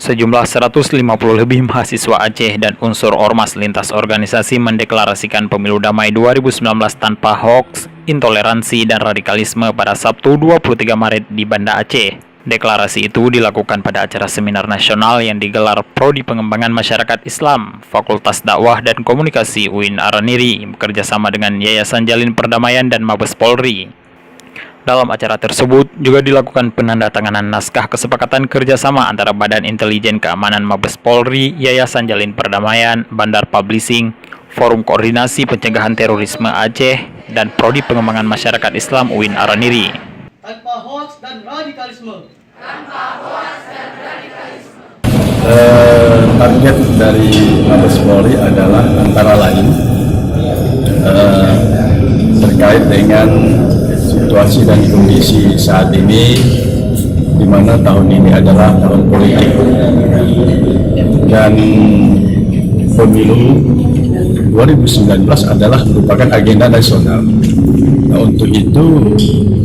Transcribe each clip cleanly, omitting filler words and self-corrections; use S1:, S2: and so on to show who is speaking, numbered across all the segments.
S1: Sejumlah 150 lebih mahasiswa Aceh dan unsur ormas lintas organisasi mendeklarasikan pemilu damai 2019 tanpa hoaks, intoleransi, dan radikalisme pada Sabtu 23 Maret di Banda Aceh. Deklarasi itu dilakukan pada acara seminar nasional yang digelar Prodi Pengembangan Masyarakat Islam, Fakultas Dakwah dan Komunikasi UIN Araniri, bekerjasama dengan Yayasan Jalin Perdamaian dan Mabes Polri. Dalam acara tersebut juga dilakukan penandatanganan naskah kesepakatan kerjasama antara Badan Intelijen Keamanan Mabes Polri, Yayasan Jalin Perdamaian, Bandar Publishing, Forum Koordinasi Pencegahan Terorisme Aceh, dan Prodi Pengembangan Masyarakat Islam UIN Araniri.
S2: Tanpa hoaks dan radikalisme.
S3: Target dari Mabes Polri adalah antara lain terkait dengan situasi dan kondisi saat ini, di mana tahun ini adalah tahun politik dan pemilu 2019 adalah merupakan agenda nasional. Nah, untuk itu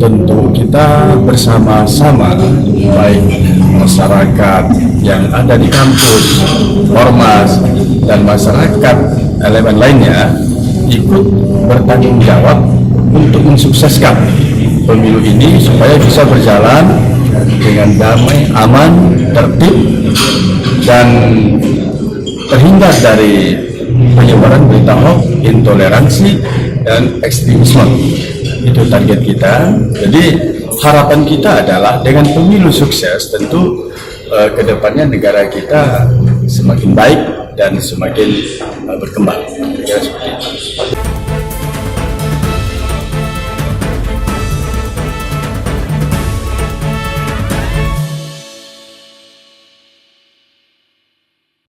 S3: tentu kita bersama-sama, baik masyarakat yang ada di kampus, ormas, dan masyarakat elemen lainnya ikut bertanggung jawab untuk mensukseskan pemilu ini supaya bisa berjalan dengan damai, aman, tertib, dan terhindar dari penyebaran berita hoax, intoleransi, dan ekstremisme. Itu target kita. Jadi harapan kita adalah dengan pemilu sukses, tentu kedepannya negara kita semakin baik dan semakin berkembang. Ya, seperti itu.